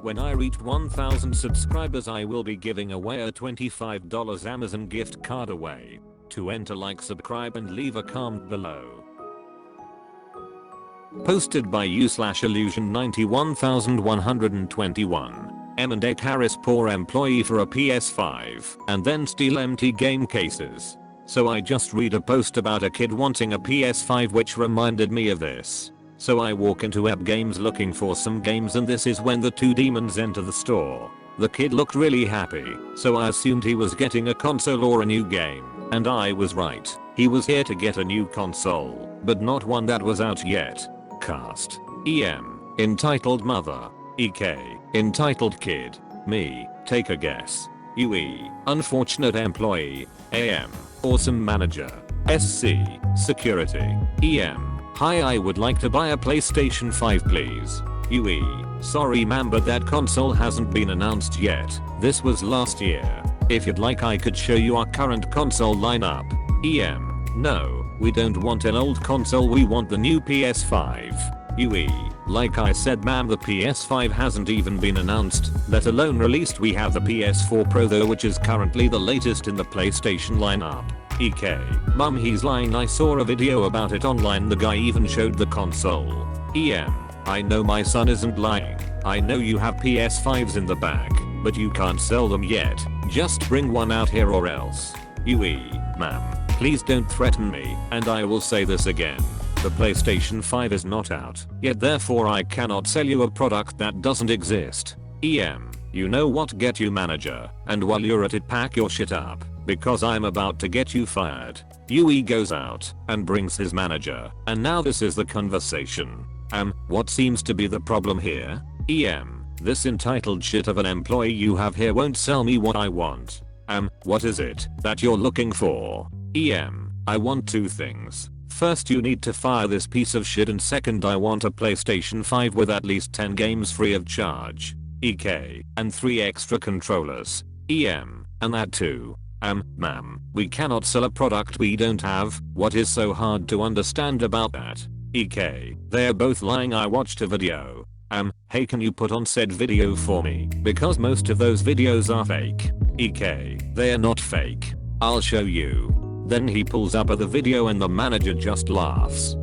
When I reach 1000 subscribers I will be giving away a $25 Amazon gift card away. To enter, like, subscribe and leave a comment below. Posted by u/illusion91121. M&A Harris poor employee for a PS5 and then steal empty game cases. So I just read a post about a kid wanting a PS5 which reminded me of this. So I walk into App Games looking for some games, and this is when the two demons enter the store. The kid looked really happy, so I assumed he was getting a console or a new game, and I was right. He was here to get a new console, but not one that was out yet. Cast: EM. Entitled Mother. EK. Entitled Kid. Me. Take a guess. UE. Unfortunate employee. AM. Awesome manager. SC. Security. EM. Hi, I would like to buy a PlayStation 5 please. UE. Sorry ma'am, but that console hasn't been announced yet. This was last year. If you'd like I could show you our current console lineup. EM. No, we don't want an old console, we want the new PS5. UE. Like I said ma'am, the PS5 hasn't even been announced, let alone released. We have the PS4 Pro though, which is currently the latest in the PlayStation lineup. EK. Mum, he's lying, I saw a video about it online, the guy even showed the console. EM. I know my son isn't lying. I know you have PS5s in the back, but you can't sell them yet. Just bring one out here or else. UE. Ma'am, please don't threaten me, and I will say this again. The PlayStation 5 is not out yet, therefore I cannot sell you a product that doesn't exist. EM. You know what, get you manager, and while you're at it pack your shit up, because I'm about to get you fired. UE goes out and brings his manager, and now this is the conversation. What seems to be the problem here? EM. This entitled shit of an employee you have here won't sell me what I want. What is it that you're looking for? EM. I want two things. First, you need to fire this piece of shit, and second, I want a PlayStation 5 with at least 10 games free of charge. EK. And 3 extra controllers. EM. And that too. Ma'am, we cannot sell a product we don't have. What is so hard to understand about that? EK. They're both lying, I watched a video. Hey, can you put on said video for me? Because most of those videos are fake. EK. They're not fake. I'll show you. Then he pulls up the video and the manager just laughs.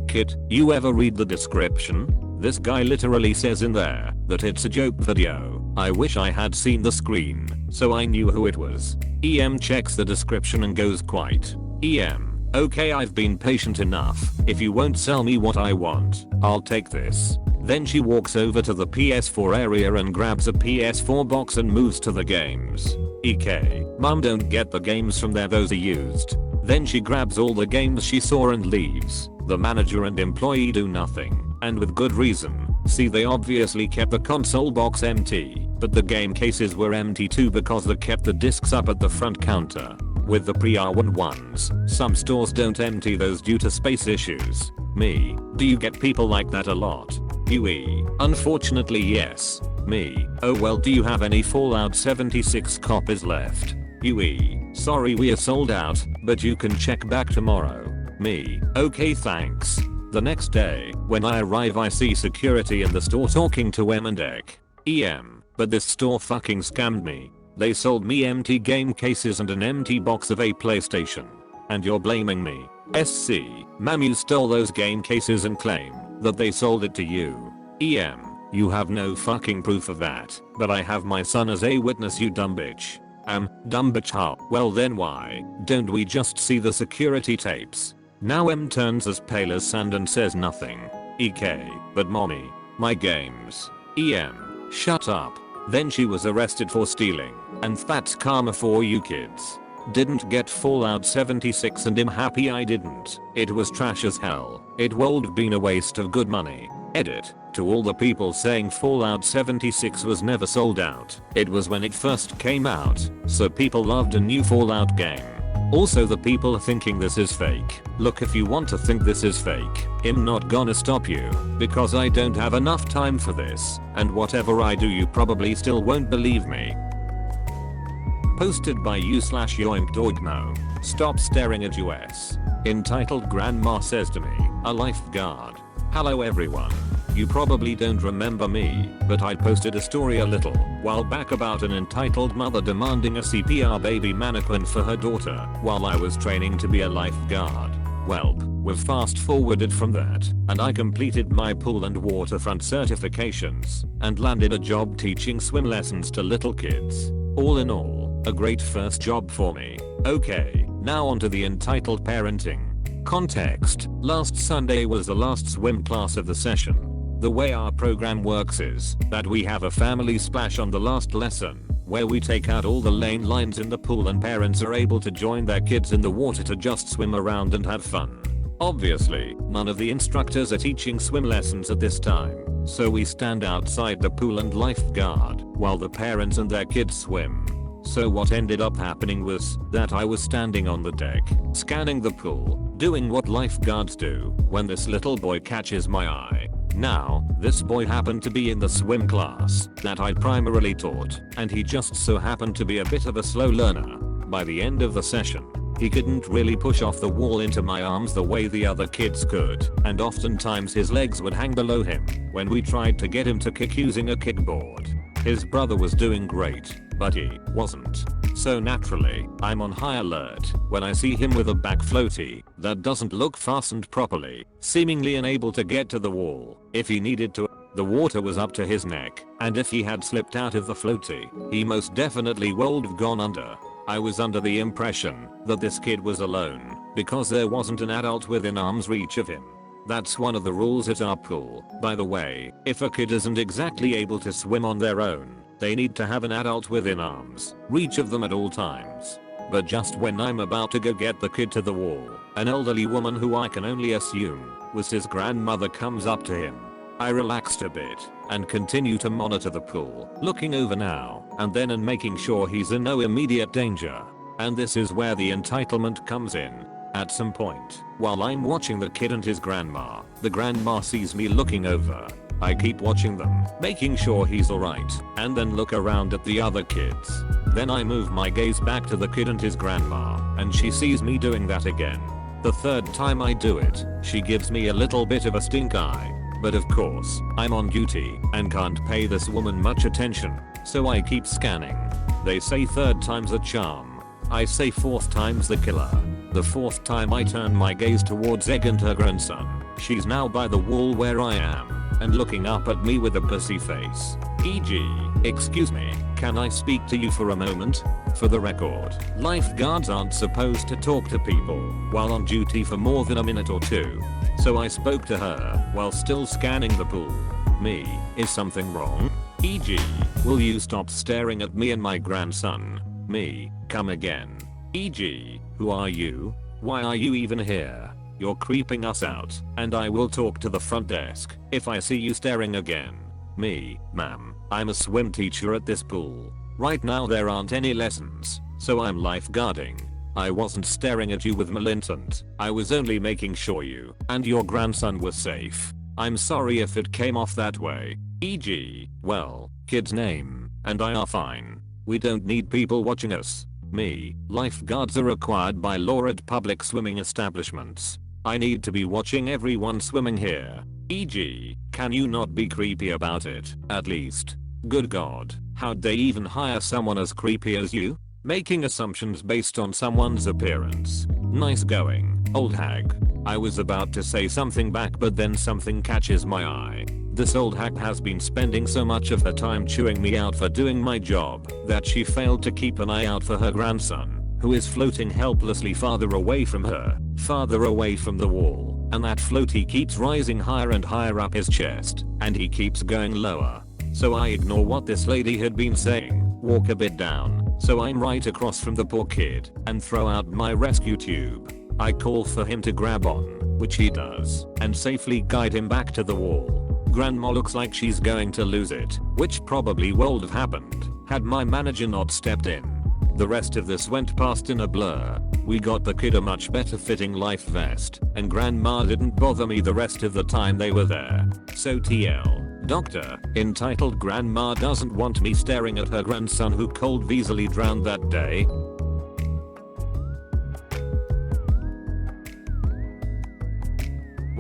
Kid, you ever read the description? This guy literally says in there that it's a joke video. I wish I had seen the screen, so I knew who it was. EM checks the description and goes quiet. EM. Okay, I've been patient enough. If you won't sell me what I want, I'll take this. Then she walks over to the PS4 area and grabs a PS4 box and moves to the games. EK. Mum, don't get the games from there, those are used. Then she grabs all the games she saw and leaves. The manager and employee do nothing, and with good reason. See, they obviously kept the console box empty, but the game cases were empty too because they kept the discs up at the front counter. With the pre-owned ones, some stores don't empty those due to space issues. Me. Do you get people like that a lot? UE. Unfortunately yes. Me. Oh well, do you have any Fallout 76 copies left? UE. Sorry, we are sold out, but you can check back tomorrow. Me. Okay, thanks. The next day, when I arrive, I see security in the store talking to M&A. EM. But this store fucking scammed me. They sold me empty game cases and an empty box of a PlayStation. And you're blaming me. SC. Ma'am, you stole those game cases and claim that they sold it to you. EM. You have no fucking proof of that, but I have my son as a witness, you dumb bitch. Dumb bitch how? Well then why don't we just see the security tapes? Now M turns as pale as sand and says nothing. EK. But mommy, my games. EM. Shut up. Then she was arrested for stealing, and that's karma for you kids. Didn't get Fallout 76 and I'm happy I didn't. It was trash as hell. It would have been a waste of good money. Edit. To all the people saying Fallout 76 was never sold out, it was when it first came out, so people loved a new Fallout game. Also, the people thinking this is fake. Look, if you want to think this is fake, I'm not gonna stop you, because I don't have enough time for this, and whatever I do you probably still won't believe me. Posted by u/yoinkdogno. Stop staring at US. Entitled Grandma says to me, a lifeguard. Hello everyone. You probably don't remember me, but I posted a story a little while back about an entitled mother demanding a CPR baby mannequin for her daughter while I was training to be a lifeguard. Welp, we've fast forwarded from that, and I completed my pool and waterfront certifications, and landed a job teaching swim lessons to little kids. All in all, a great first job for me. Okay, now onto the entitled parenting. Context: last Sunday was the last swim class of the session. The way our program works is that we have a family splash on the last lesson, where we take out all the lane lines in the pool and parents are able to join their kids in the water to just swim around and have fun. Obviously, none of the instructors are teaching swim lessons at this time, so we stand outside the pool and lifeguard while the parents and their kids swim. So what ended up happening was that I was standing on the deck, scanning the pool, doing what lifeguards do, when this little boy catches my eye. Now, this boy happened to be in the swim class that I primarily taught, and he just so happened to be a bit of a slow learner. By the end of the session, he couldn't really push off the wall into my arms the way the other kids could, and oftentimes his legs would hang below him when we tried to get him to kick using a kickboard. His brother was doing great, but he wasn't. So naturally, I'm on high alert when I see him with a back floaty that doesn't look fastened properly, seemingly unable to get to the wall if he needed to. The water was up to his neck, and if he had slipped out of the floaty, he most definitely would have gone under. I was under the impression that this kid was alone because there wasn't an adult within arm's reach of him. That's one of the rules at our pool, by the way. If a kid isn't exactly able to swim on their own, they need to have an adult within arm's reach of them at all times. But just when I'm about to go get the kid to the wall, an elderly woman who I can only assume was his grandmother comes up to him. I relaxed a bit and continue to monitor the pool, looking over now and then and making sure he's in no immediate danger. And this is where the entitlement comes in. At some point, while I'm watching the kid and his grandma, the grandma sees me looking over. I keep watching them, making sure he's alright, and then look around at the other kids. Then I move my gaze back to the kid and his grandma, and she sees me doing that again. The third time I do it, she gives me a little bit of a stink eye. But of course, I'm on duty and can't pay this woman much attention, so I keep scanning. They say third time's a charm. I say fourth time's the killer. The fourth time I turn my gaze towards Egg and her grandson. She's now by the wall where I am, and looking up at me with a pussy face. E.g., excuse me, can I speak to you for a moment? For the record, lifeguards aren't supposed to talk to people while on duty for more than a minute or two. So I spoke to her while still scanning the pool. Me, is something wrong? E.g., will you stop staring at me and my grandson? Me, come again. E.g., who are you? Why are you even here? You're creeping us out, and I will talk to the front desk if I see you staring again. Me, ma'am, I'm a swim teacher at this pool. Right now there aren't any lessons, so I'm lifeguarding. I wasn't staring at you with malintent. I was only making sure you and your grandson were safe. I'm sorry if it came off that way. E.g., well, kid's name and I are fine. We don't need people watching us. Me, lifeguards are required by law at public swimming establishments. I need to be watching everyone swimming here. E.g., can you not be creepy about it, at least? Good God, how'd they even hire someone as creepy as you? Making assumptions based on someone's appearance. Nice going, old hag. I was about to say something back but then something catches my eye. This old hag has been spending so much of her time chewing me out for doing my job that she failed to keep an eye out for her grandson, who is floating helplessly farther away from her, farther away from the wall, and that floaty keeps rising higher and higher up his chest, and he keeps going lower. So I ignore what this lady had been saying, walk a bit down, so I'm right across from the poor kid, and throw out my rescue tube. I call for him to grab on, which he does, and safely guide him back to the wall. Grandma looks like she's going to lose it, which probably would have happened had my manager not stepped in. The rest of this went past in a blur. We got the kid a much better fitting life vest, and grandma didn't bother me the rest of the time they were there. So TL, doctor, entitled grandma doesn't want me staring at her grandson who cold easily drowned that day.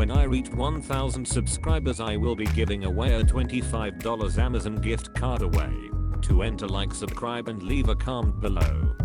When I reach 1000 subscribers I will be giving away a $25 Amazon gift card away. To enter, like, subscribe and leave a comment below.